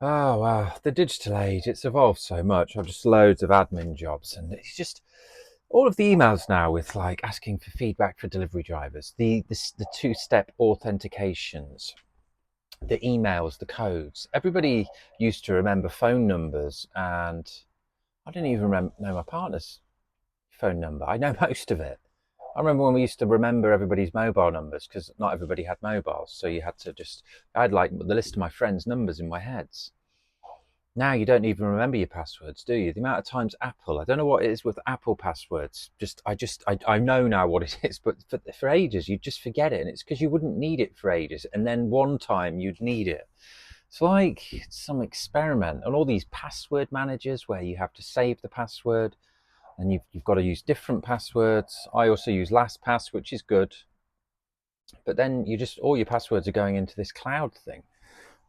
Oh, wow. The digital age, it's evolved so much. I've just loads of admin jobs, and it's just all of the emails now with like asking for feedback for delivery drivers, the two-step authentications, the emails, the codes. Everybody used to remember phone numbers, and I didn't even know my partner's phone number. I know most of it. I remember when we used to remember everybody's mobile numbers because not everybody had mobiles, so you had to just. I had like the list of my friends' numbers in my heads. Now you don't even remember your passwords, do you? The amount of times Apple, I don't know what it is with Apple passwords. I know now what it is, but for ages you just forget it, and it's because you wouldn't need it for ages, and then one time you'd need it. It's like some experiment, and all these password managers where you have to save the password, and you've got to use different passwords. I also use LastPass, which is good, but then you just all your passwords are going into this cloud thing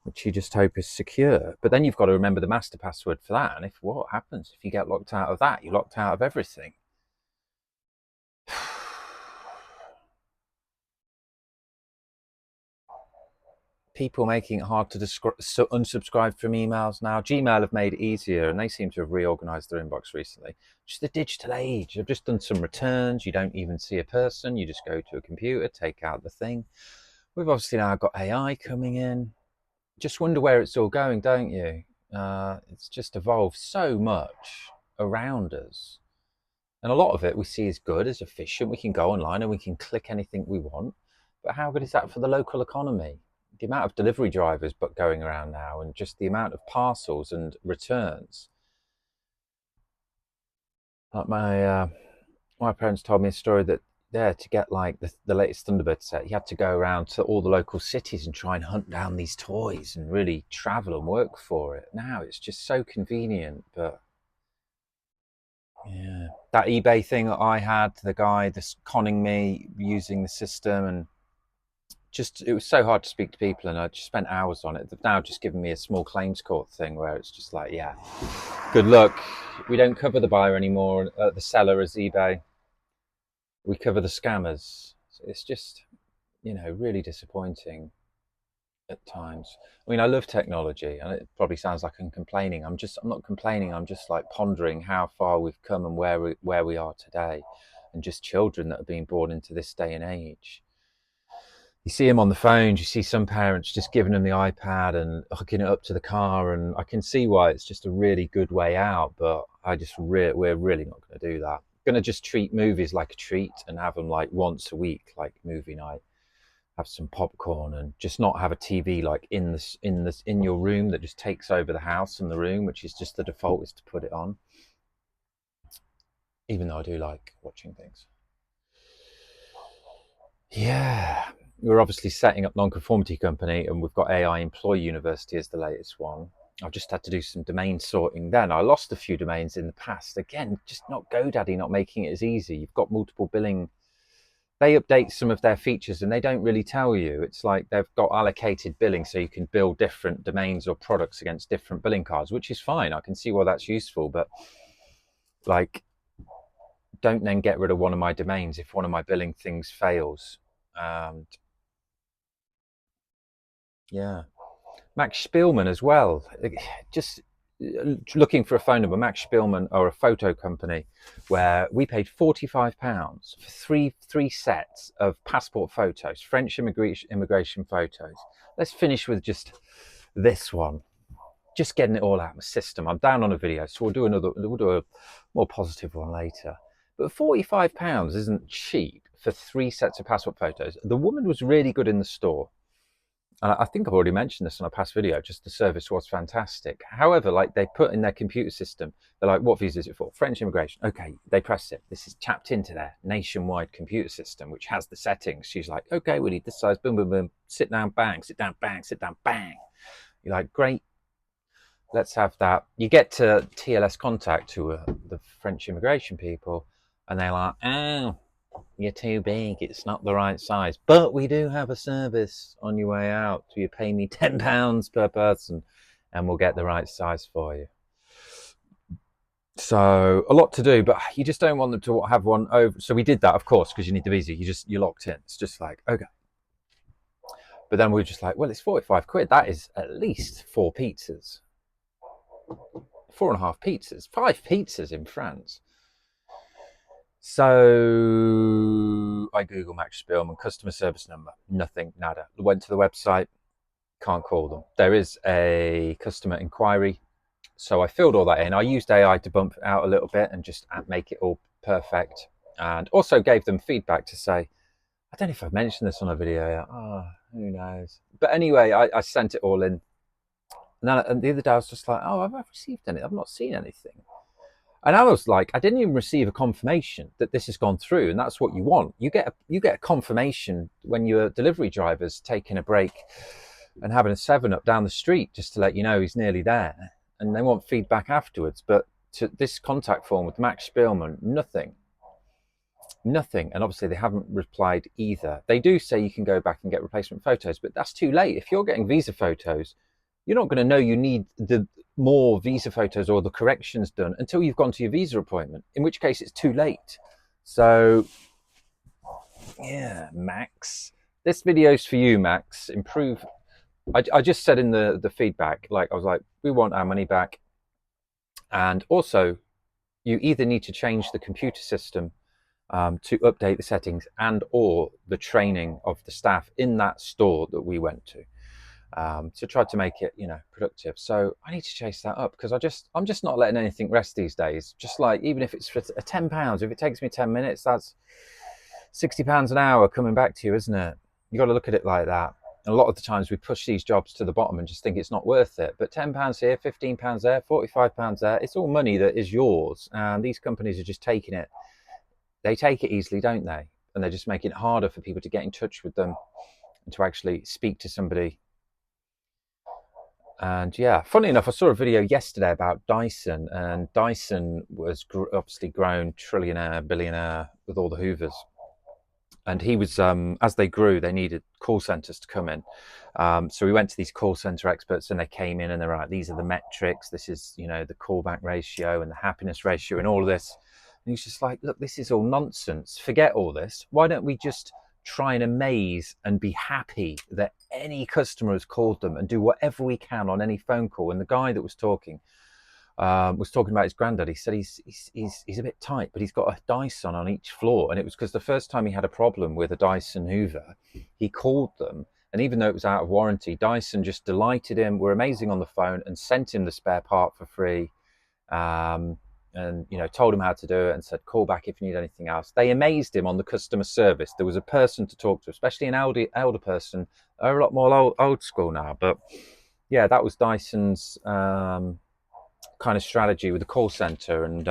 which you just hope is secure. But then you've got to remember the master password for that. And if what happens if you get locked out of that, you're locked out of everything. People making it hard to unsubscribe from emails now. Gmail have made it easier, and they seem to have reorganized their inbox recently. Just the digital age. I've just done some returns. You don't even see a person. You just go to a computer, take out the thing. We've obviously now got AI coming in. Just wonder where it's all going, don't you? It's just evolved so much around us. And a lot of it we see as good, as efficient. We can go online and we can click anything we want. But how good is that for the local economy? The amount of delivery drivers but going around now, and just the amount of parcels and returns. Like my parents told me a story that there to get like the latest Thunderbird set, you had to go around to all the local cities and try and hunt down these toys and really travel and work for it. Now it's just so convenient, but yeah, that eBay thing that I had, the guy that's conning me using the system, and just it was so hard to speak to people, and I just spent hours on it. They've now just given me a small claims court thing where it's just like, yeah, good luck. We don't cover the buyer anymore, the seller as eBay. We cover the scammers. So it's just, really disappointing at times. I mean, I love technology, and it probably sounds like I'm complaining. I'm not complaining. I'm just like pondering how far we've come and where we are today, and just children that are being born into this day and age. You see them on the phones. You see some parents just giving them the iPad and hooking it up to the car, and I can see why it's just a really good way out. But we're really not going to do that. Going to just treat movies like a treat and have them like once a week, like movie night. Have some popcorn and just not have a TV like in your room that just takes over the house and the room, which is just the default is to put it on. Even though I do like watching things. Yeah, we're obviously setting up non-conformity company, and we've got AI Employee University as the latest one. I've just had to do some domain sorting. Then I lost a few domains in the past. Again, just not GoDaddy not making it as easy. You've got multiple billing. They update some of their features and they don't really tell you. It's like they've got allocated billing so you can bill different domains or products against different billing cards, which is fine. I can see why that's useful, but like, don't then get rid of one of my domains if one of my billing things fails. And yeah, Max Spielman as well. Just looking for a phone number. Max Spielman are a photo company where we paid £45 for three sets of passport photos, French immigration photos. Let's finish with just this one. Just getting it all out of my system. I'm down on a video, so we'll do a more positive one later. But £45 isn't cheap for three sets of passport photos. The woman was really good in the store. And I think I've already mentioned this on a past video, just the service was fantastic. However, like they put in their computer system, they're like, what visa is it for? French immigration. Okay, they press it. This is tapped into their nationwide computer system, which has the settings. She's like, okay, we need this size, boom, boom, boom. Sit down, bang, sit down, bang, sit down, bang. You're like, great, let's have that. You get to TLS contact, who are the French immigration people, and they're like, oh, you're too big, it's not the right size. But we do have a service on your way out. So you pay me £10 per person and we'll get the right size for you. So a lot to do, but you just don't want them to have one over. So we did that, of course, because you need the visa. You're locked in. It's just like, okay. But then we were just like, well, it's 45 quid. That is at least 4 pizzas, 4.5 pizzas, 5 pizzas in France. So I Google Max Spielmann customer service number, nothing, nada. Went to the website, can't call them. There is a customer inquiry. So I filled all that in. I used AI to bump it out a little bit and just make it all perfect. And also gave them feedback to say, I don't know if I've mentioned this on a video yet. Oh, who knows? But anyway, I sent it all in. And the other day I was just like, oh, I've received anything. I've not seen anything. And I was like, I didn't even receive a confirmation that this has gone through, and that's what you want. You get a confirmation when your delivery driver's taking a break and having a 7-Up down the street just to let you know he's nearly there, and they want feedback afterwards. But to this contact form with Max Spielmann, nothing. And obviously they haven't replied either. They do say you can go back and get replacement photos, but that's too late. If you're getting visa photos, you're not going to know you need the more visa photos or the corrections done until you've gone to your visa appointment, in which case it's too late. So yeah, Max, this video's for you, Max. Improve. I just said in the feedback, like, I was like, we want our money back. And also, you either need to change the computer system to update the settings and or the training of the staff in that store that we went to. Try to make it, productive. So I need to chase that up because I'm just not letting anything rest these days. Just like, even if it's for £10, if it takes me 10 minutes, that's £60 an hour coming back to you, isn't it? You got to look at it like that. And a lot of the times we push these jobs to the bottom and just think it's not worth it. But £10 here, £15 there, £45 there, it's all money that is yours. And these companies are just taking it. They take it easily, don't they? And they're just making it harder for people to get in touch with them and to actually speak to somebody. And yeah, funny enough, I saw a video yesterday about Dyson, and Dyson was obviously grown trillionaire, billionaire with all the Hoovers. And he was, as they grew, they needed call centers to come in. So we went to these call center experts, and they came in and they were like, these are the metrics. This is, the callback ratio and the happiness ratio and all of this. And he's just like, look, this is all nonsense. Forget all this. Why don't we just try and amaze and be happy that any customer has called them and do whatever we can on any phone call? And the guy that was talking about his granddad. He said he's a bit tight, but he's got a Dyson on each floor. And it was because the first time he had a problem with a Dyson Hoover, he called them. And even though it was out of warranty, Dyson just delighted him, were amazing on the phone, and sent him the spare part for free. And told him how to do it and said, call back if you need anything else. They amazed him on the customer service. There was a person to talk to, especially an elder person. They're a lot more old school now. But yeah, that was Dyson's kind of strategy with the call center. And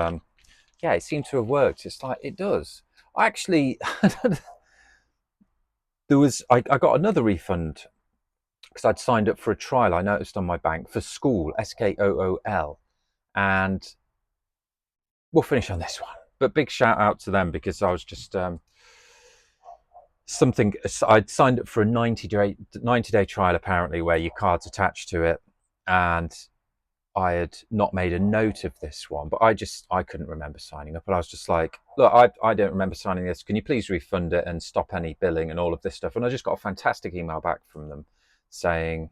yeah, it seemed to have worked. It's like, it does. I actually, I got another refund because I'd signed up for a trial, I noticed on my bank, for Skool, Skool. And we'll finish on this one, but big shout out to them because I was just I'd signed up for a 90-day trial apparently, where your card's attached to it, and I had not made a note of this one, but I couldn't remember signing up, and I was just like, look, I don't remember signing this. Can you please refund it and stop any billing and all of this stuff? And I just got a fantastic email back from them saying,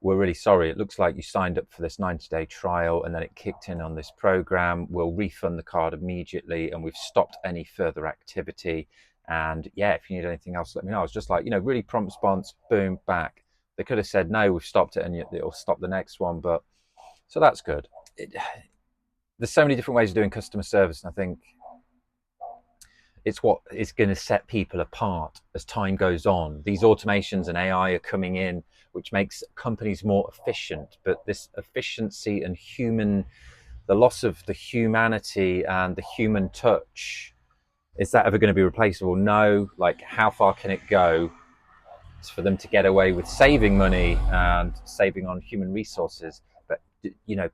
we're really sorry. It looks like you signed up for this 90-day trial and then it kicked in on this program. We'll refund the card immediately, and we've stopped any further activity. And yeah, if you need anything else, let me know. I was just like, really prompt response, boom, back. They could have said, no, we've stopped it, and it'll stop the next one. But so that's good. There's so many different ways of doing customer service, and I think it's what is going to set people apart as time goes on. These automations and AI are coming in, which makes companies more efficient. But this efficiency and the loss of the humanity and the human touch, is that ever going to be replaceable? No. Like, how far can it go? It's for them to get away with saving money and saving on human resources, but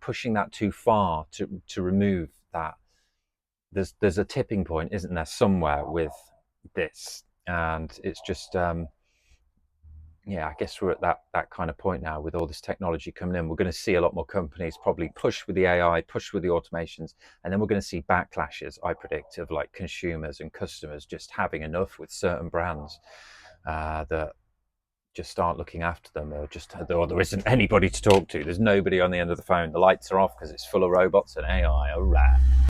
pushing that too far to remove that. There's a tipping point, isn't there, somewhere with this? And it's just I guess we're at that kind of point now with all this technology coming in. We're going to see a lot more companies probably push with the AI, push with the automations, and then we're going to see backlashes, I predict, of like consumers and customers just having enough with certain brands that just aren't looking after them, or there isn't anybody to talk to. There's nobody on the end of the phone. The lights are off because it's full of robots and AI. All right.